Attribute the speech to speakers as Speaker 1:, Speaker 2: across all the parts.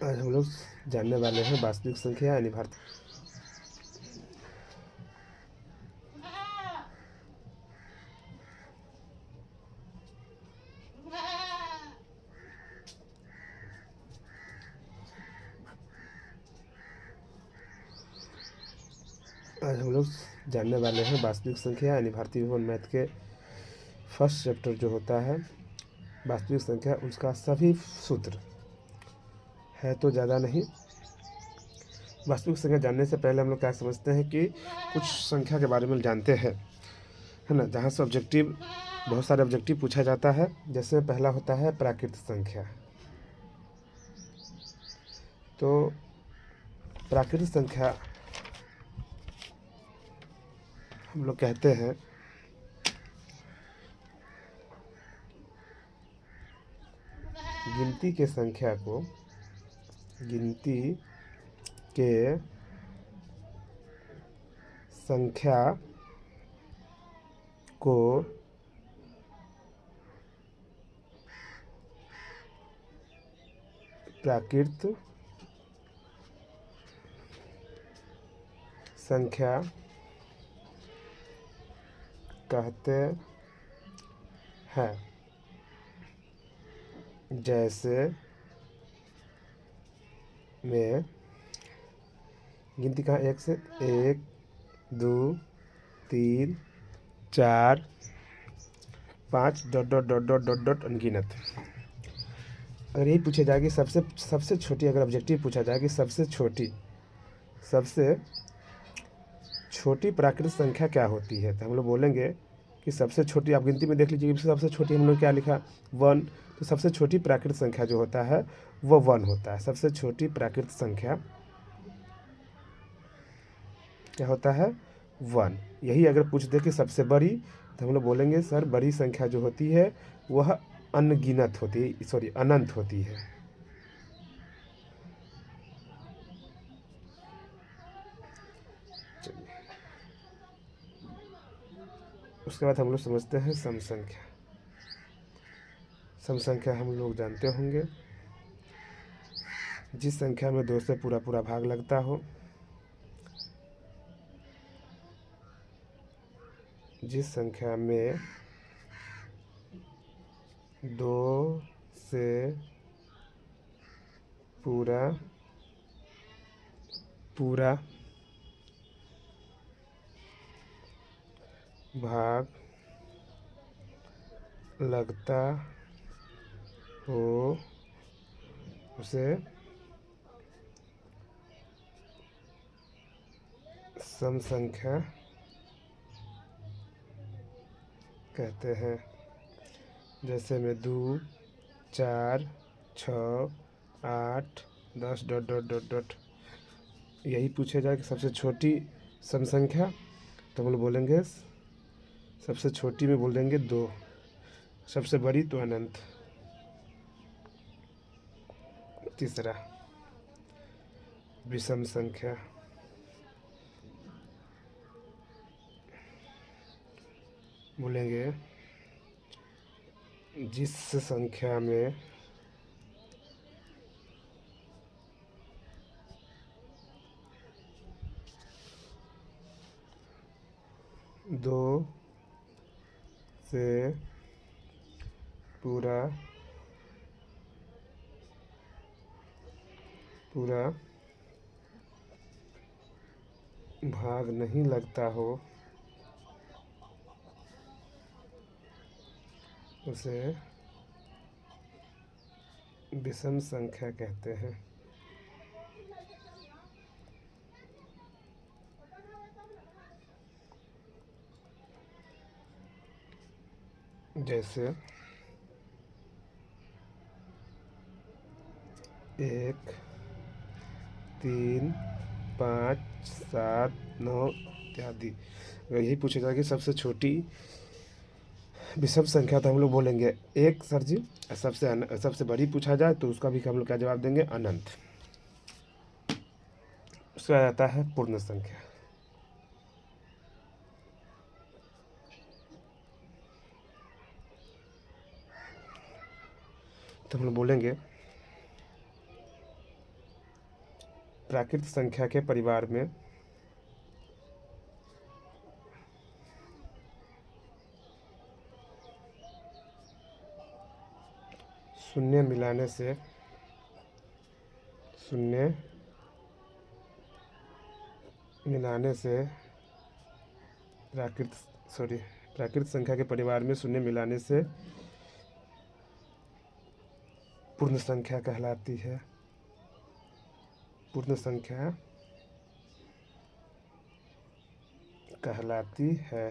Speaker 1: आज हम लोग जानने वाले हैं वास्तविक संख्या यानी भारतीय। आज हम लोग जानने वाले हैं वास्तविक संख्या यानी भारतीय विवरण मैथ के फर्स्ट चैप्टर जो होता है वास्तविक संख्या, उसका सभी सूत्र है तो ज़्यादा नहीं। वास्तविक संख्या जानने से पहले हम लोग क्या समझते हैं कि कुछ संख्या के बारे में जानते हैं, है ना, जहाँ से ऑब्जेक्टिव, बहुत सारे ऑब्जेक्टिव पूछा जाता है। जैसे पहला होता है प्राकृत संख्या। तो प्राकृत संख्या हम लोग कहते हैं गिनती के संख्या को, गिनती के संख्या को प्राकृत संख्या कहते हैं। जैसे में गिनती का एक से 1 2 3 4 5 dot dot dot dot dot dot अनगिनत। अगर यही पूछा जाए कि सबसे छोटी, अगर ऑब्जेक्टिव पूछा जाए कि सबसे छोटी प्राकृत संख्या क्या होती है, तो हम लोग बोलेंगे कि सबसे छोटी, आप गिनती में देख लीजिए सबसे छोटी हम लोग क्या लिखा, 1। तो सबसे छोटी प्राकृत संख्या जो होता है वो 1 होता है। सबसे छोटी प्राकृत संख्या क्या होता है, 1। यही अगर पूछ दे कि सबसे बड़ी, तो हम लोग बोलेंगे सर बड़ी संख्या जो होती है वह अनगिनत होती है, सॉरी अनंत होती है। उसके बाद हम लोग समझते हैं सम संख्या। सम संख्या हम लोग जानते होंगे, जिस संख्या में 2 से पूरा पूरा भाग लगता हो, जिस संख्या में 2 से पूरा पूरा भाग लगता हो उसे सम संख्या कहते हैं। जैसे में 2 4 6 8 10 डॉट डॉट डॉट डॉट। यही पूछा जाए कि सबसे छोटी सम संख्या, तो हम लोग बोलेंगे सबसे छोटी में बोल देंगे 2, सबसे बड़ी तो अनंत। तीसरा विषम संख्या। बोलेंगे जिस संख्या में 2 से पूरा पूरा भाग नहीं लगता हो उसे विषम संख्या कहते हैं। जैसे 1 3 5 7 9 इत्यादि। अगर यही पूछा जाए कि सबसे छोटी विषम संख्या, तो हम लोग बोलेंगे 1 सर जी। सबसे बड़ी पूछा जाए तो उसका भी हम लोग क्या जवाब देंगे, अनंत। उसका आ जाता है पूर्ण संख्या। तो हम लोग बोलेंगे प्राकृत संख्या के परिवार में शून्य मिलाने से प्राकृत संख्या के परिवार में शून्य मिलाने से पूर्ण संख्या कहलाती है। पूर्ण संख्या कहलाती है।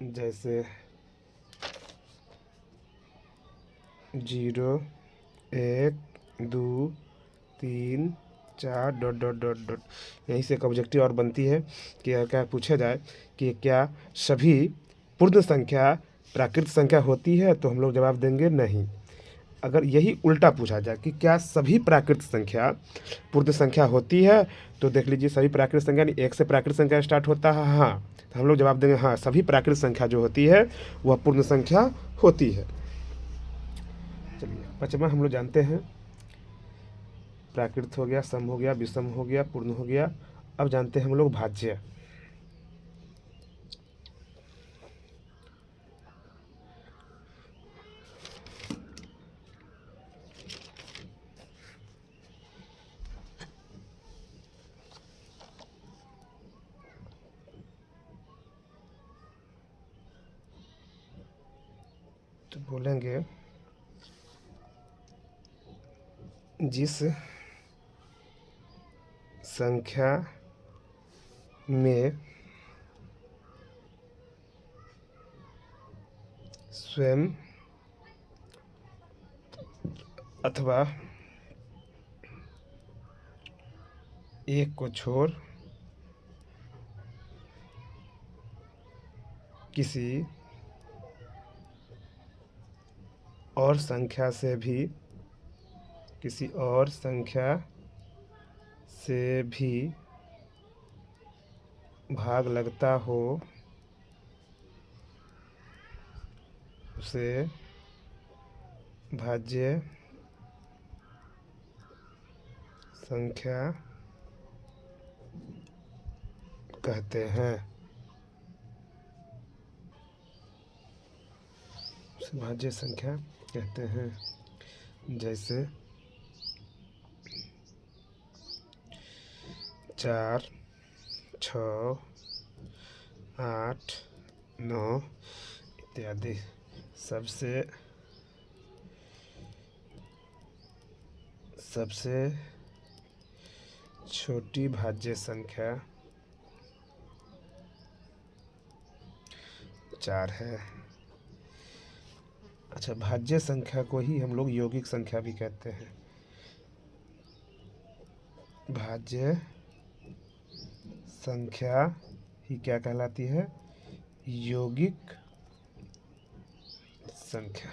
Speaker 1: जैसे 0 1 2 3 4 डॉट डॉट डॉट डॉट। यहीं से एक ऑब्जेक्टिव और बनती है कि क्या पूछा जाए कि क्या सभी पूर्ण संख्या प्राकृत संख्या होती है, तो हम लोग जवाब देंगे नहीं। अगर यही उल्टा पूछा जाए कि क्या सभी प्राकृत संख्या पूर्ण संख्या होती है, तो देख लीजिए सभी प्राकृत संख्या यानी 1 से प्राकृत संख्या स्टार्ट होता है, हाँ, तो हम लोग जवाब देंगे हाँ, सभी प्राकृत संख्या जो होती है वह पूर्ण संख्या होती है। चलिए 5वां हम लोग जानते हैं, प्राकृत हो गया, सम हो गया, विषम हो गया, पूर्ण हो गया। अब जानते हैं हम लोग भाज्य। तो बोलेंगे जिस संख्या में स्वयं अथवा एक को छोड़ किसी और संख्या से भी भाग लगता हो, उसे भाज्य संख्या कहते हैं। उसे भाज्य संख्या कहते हैं। जैसे 4 6 8 9 इत्यादि। सबसे छोटी भाज्य संख्या 4 है। अच्छा, भाज्य संख्या को ही हम लोग यौगिक संख्या भी कहते हैं। भाज्य संख्या ही क्या कहलाती है? यौगिक संख्या।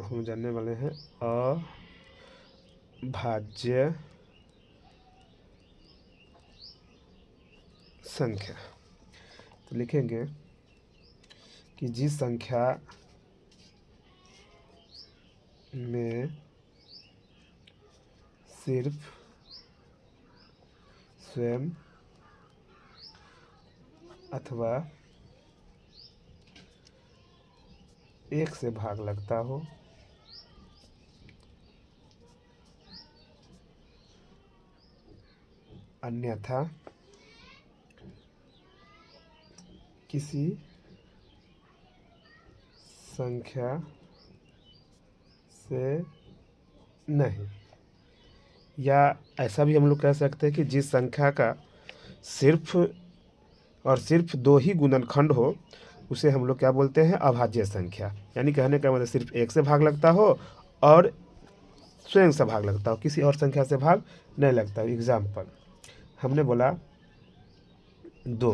Speaker 1: हम जानने वाले हैं अभाज्य संख्या। तो लिखेंगे कि जिस संख्या में सिर्फ स्वयं अथवा एक से भाग लगता हो, अन्यथा किसी संख्या से नहीं। या ऐसा भी हम लोग कह सकते हैं कि जिस संख्या का सिर्फ और सिर्फ 2 ही गुणनखंड हो, उसे हम लोग क्या बोलते हैं? अभाज्य संख्या। यानी कहने का मतलब सिर्फ 1 से भाग लगता हो और स्वयं से भाग लगता हो, किसी और संख्या से भाग नहीं लगता। एग्जाम्पल हमने बोला 2,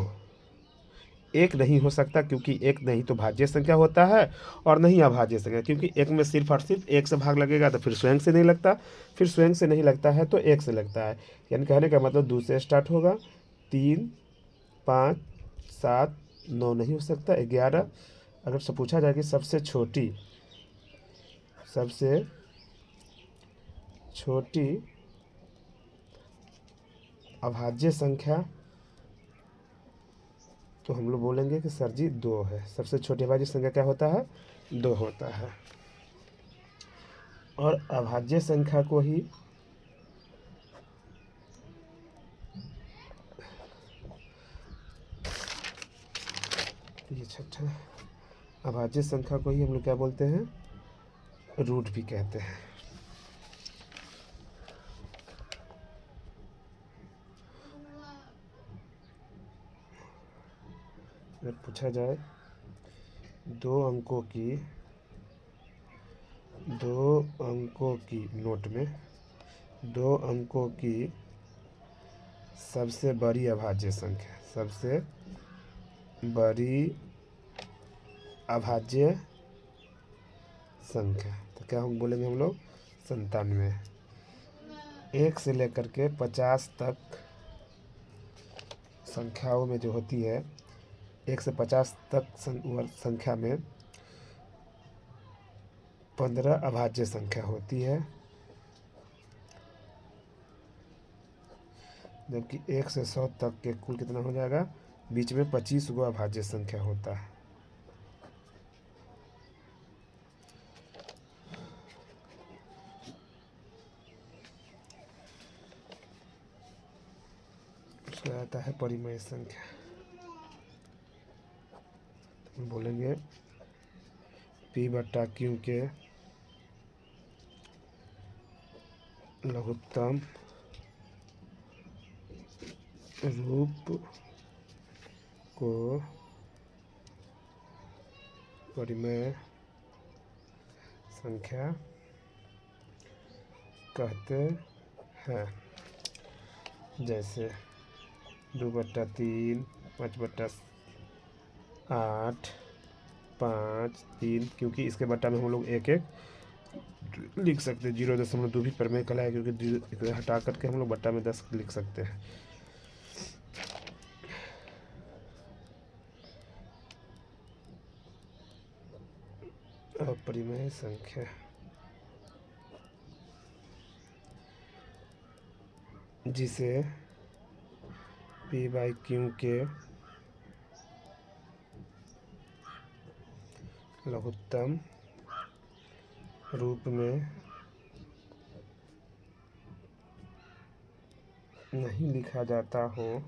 Speaker 1: एक नहीं हो सकता, क्योंकि एक नहीं तो भाज्य संख्या होता है और नहीं अभाज्य संख्या, क्योंकि एक में सिर्फ और सिर्फ एक से भाग लगेगा तो फिर स्वयं से नहीं लगता, फिर स्वयं से नहीं लगता है तो एक से लगता है। यानी कहने का मतलब 2 से स्टार्ट होगा, 3, 5, 7, 9 नहीं हो सकता, 11। अगर से पूछा जाए कि सबसे छोटी अभाज्य संख्या, तो हम लोग बोलेंगे कि सर जी 2 है। सबसे छोटी अभाज्य संख्या क्या होता है? 2 होता है। और अभाज्य संख्या को ही ये छठा, अभाज्य संख्या को ही हम लोग क्या बोलते हैं? रूट भी कहते हैं। अगर पूछा जाए दो अंकों की नोट में 2 अंकों की सबसे बड़ी अभाज्य संख्या, सबसे बड़ी अभाज्य संख्या, तो क्या हम बोलेंगे हम लोग? 97। 1 से लेकर के 50 तक संख्याओं में जो होती है, 1 से 50 तक संख्या में 15 अभाज्य संख्या होती है, जबकि 1 से 100 तक के कुल कितना हो जाएगा? बीच में 25 गो अभाज्य संख्या होता है। उसका आता है परिमेय संख्या। हम बोलेंगे P बट्टा Q के लघुत्तम रूप को परिमेय संख्या कहते हैं। जैसे 2/3, 5/8, 5, 3, क्योंकि इसके बट्टा में हम लोग एक एक लिख सकते हैं। 0.2 भी परिमेय कहलाए, क्योंकि हटा करके हम लोग बट्टा में 10 लिख सकते हैं। अपरिमेय संख्या जिसे P/Q के लघुत्तम रूप में नहीं लिखा जाता हो,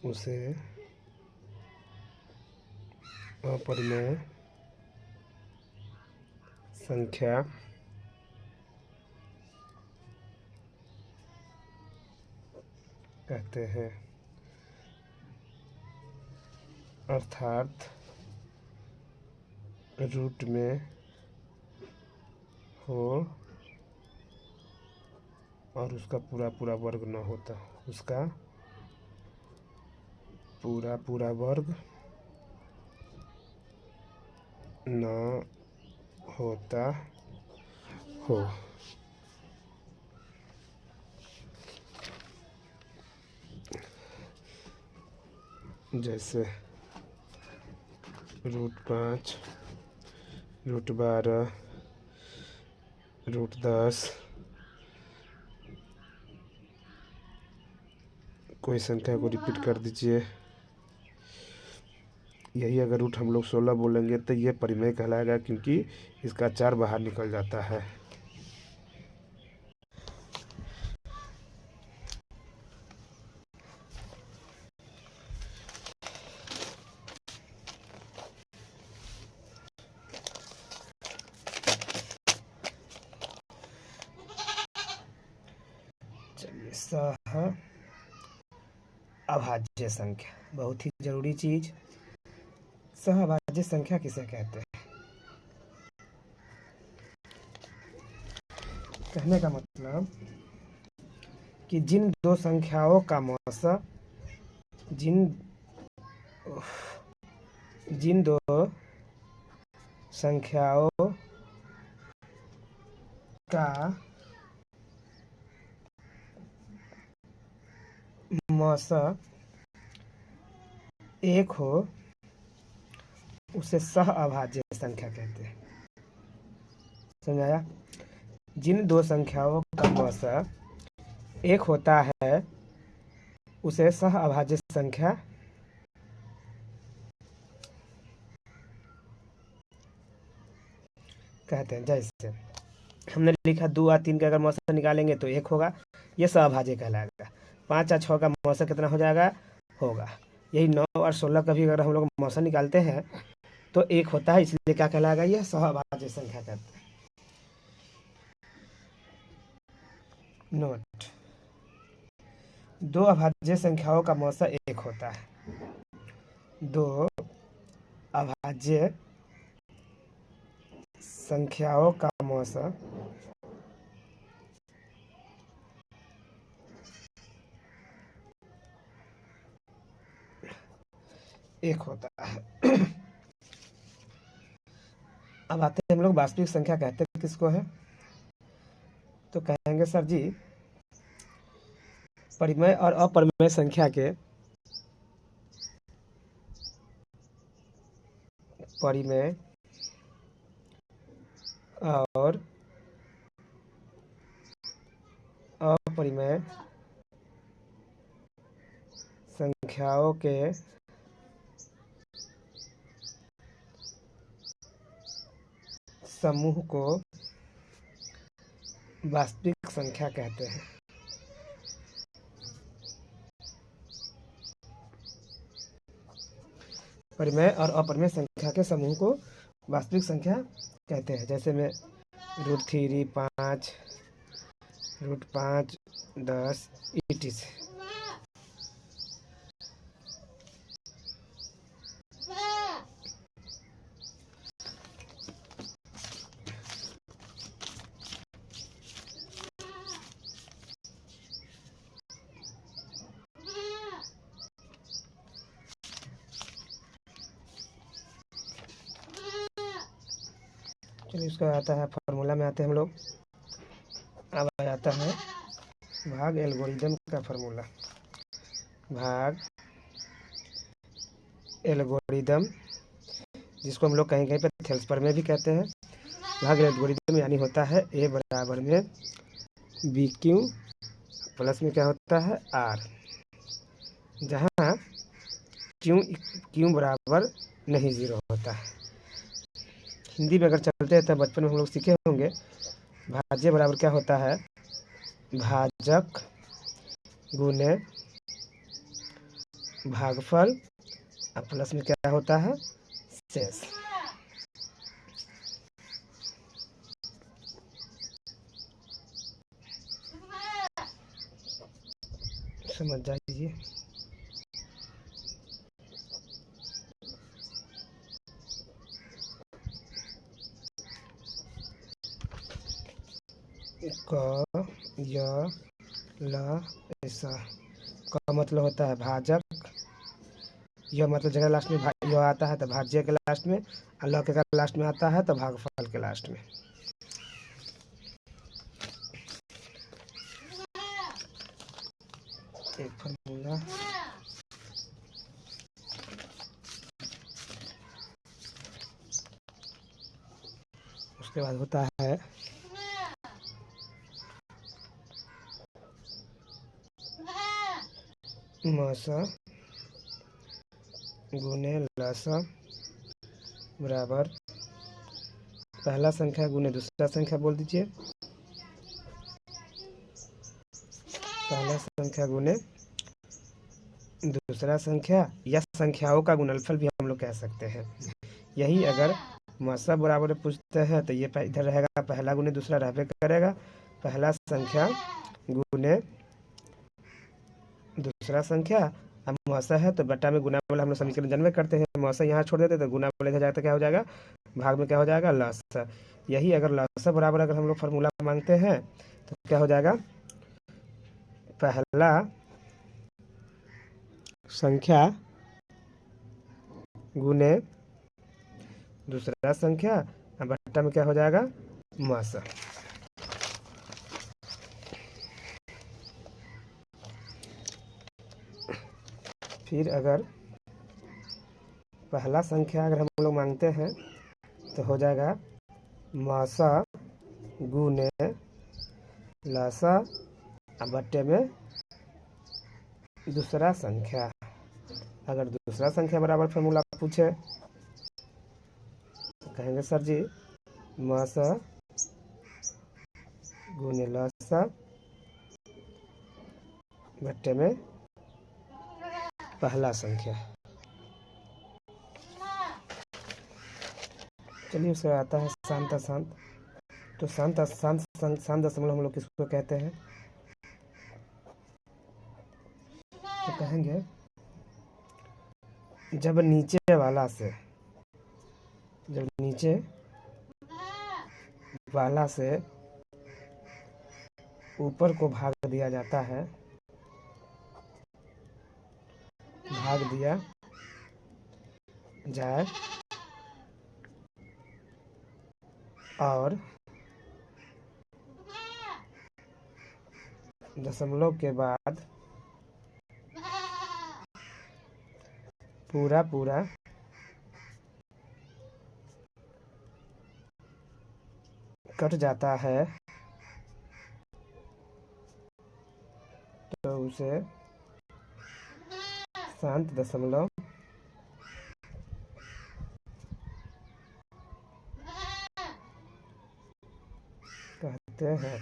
Speaker 1: उसे अपरिमेय संख्या कहते हैं। अर्थात रूट में हो और उसका पूरा पूरा वर्ग न होता, उसका पूरा पूरा वर्ग न होता हो। जैसे √5, √12, √10, कोई संख्या को रिपीट कर दीजिए। यही अगर रूट हम लोग 16 बोलेंगे तो ये परिमेय कहलाएगा, क्योंकि इसका 4 बाहर निकल जाता है। चलिए, सह अभाज्य संख्या, बहुत ही जरूरी चीज। सह अभाज्य संख्या किसे कहते हैं? कहने का मतलब कि जिन दो संख्याओं का मौसा जिन दो संख्याओं का मौसा एक हो उसे सह अभाज्य संख्या कहते हैं। समझाया? जिन दो संख्याओं का मौसा एक होता है उसे सह अभाज्य संख्या कहते हैं। जैसे हमने लिखा 2 और 3 का अगर मौसा निकालेंगे तो 1 होगा, ये सह अभाज्य कहलाएगा। 5 और 6 का मौसा कितना हो जाएगा? होगा। यही 9 और 16 का भी अगर हम लोग मौसा निकालते हैं तो 1 होता है, इसलिए क्या कहलाएगा? यह सह अभाज्य संख्या कहते हैं। नोट: 2 अभाज्य संख्याओं का मौसा 1 होता है। 2 अभाज्य संख्याओं का मौसा 1 होता है। अब आते हैं हम लोग वास्तविक संख्या कहते हैं किसको है? तो कहेंगे सर जी, परिमेय और अपरिमेय संख्या के परिमेय और अपरिमेय संख्याओं के समूह को वास्तविक संख्या कहते हैं। परिमेय और अपरिमेय संख्या के समूह को वास्तविक संख्या कहते हैं। जैसे में √3, 5, √5, 10 etc। चलिए, इसका आता है फार्मूला में आते हैं हम लोग। अब आ जाता है भाग एल्गोरिदम का फार्मूला। भाग एल्गोरिदम, जिसको हम लोग कहीं कहीं पर थेल्सपर में भी कहते हैं। भाग एल्गोरिदम यानी होता है A बराबर में BQ प्लस में क्या होता है R, जहाँ Q बराबर नहीं 0 होता है। हिंदी में अगर चलते हैं तो बचपन में हम लोग सीखे होंगे, भाज्य बराबर क्या होता है? भाजक गुने भागफल और प्लस में क्या होता है? शेष। समझ जाइए। क य ल ऐसा का मतलब होता है भाजक, यह मतलब जगह लास्ट में यह आता है तो भाज्य के लास्ट में, और ल के लास्ट में आता है तो भागफल के लास्ट में। एक फार्मूला। उसके बाद होता है मौसा गुने लसा बराबर पहला संख्या गुने दूसरा संख्या। बोल दीजिए, पहला संख्या गुने दूसरा संख्या, या संख्याओं का गुणनफल भी हम लोग कह सकते हैं। यही अगर मौसा बराबर पूछते हैं तो ये इधर रहेगा पहला गुने दूसरा रहबे करेगा, पहला संख्या गुने दूसरा संख्या। अब मौसा है तो बट्टा में गुना वाला हम लोग समीकरण जन्म करते हैं, मौसा यहाँ छोड़ देते तो गुना वाला इधर जाता क्या हो जाएगा? भाग में क्या हो जाएगा? लसा। यही अगर लसा बराबर अगर हम लोग फार्मूला मांगते हैं तो क्या हो जाएगा? पहला संख्या गुने दूसरा संख्या, बट्टा में क्या हो जाएगा, मास। फिर अगर पहला संख्या अगर हम लोग मांगते हैं तो हो जाएगा मासा गुने लासा, बट्टे में दूसरा संख्या। अगर दूसरा संख्या बराबर फॉर्मूला पूछे तो कहेंगे सर जी मासा गुने लासा बट्टे में पहला संख्या। चलिए उसके आता है शांत अशांत। तो शांत अशांत शांत दशमलव हम लोग किसको कहते हैं, तो कहेंगे जब नीचे वाला से ऊपर को भाग दिया जाता है, भाग दिया जाए और दशमलव के बाद पूरा कट जाता है तो उसे शांत दशमलव कहते हैं।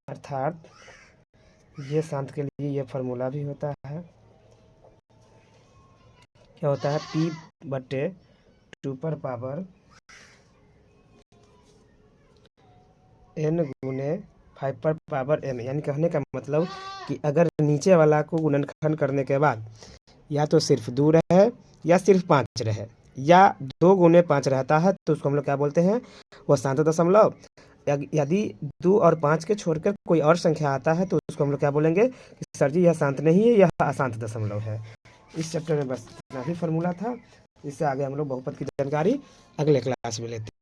Speaker 1: अर्थात ये शांत के लिए ये फार्मूला भी होता है, क्या होता है, P/2 पर पावर n गुने 5 पर पावर n। यानी कहने का मतलब कि अगर नीचे वाला को गुणनखंड करने के बाद या तो सिर्फ 2 रहे या सिर्फ 5 रहे या 2 गुने 5 रहता है तो उसको हम लोग क्या बोलते हैं, वो शांत दशमलव। यदि 2 और 5 के छोड़कर कोई और संख्या आता है तो उसको हम लोग क्या बोलेंगे कि सर जी यह शांत नहीं है, यह अशांत दशमलव है। इस चैप्टर में बस इतना ही फार्मूला था। इससे आगे हम लोग बहुपद की जानकारी अगले क्लास में लेते हैं।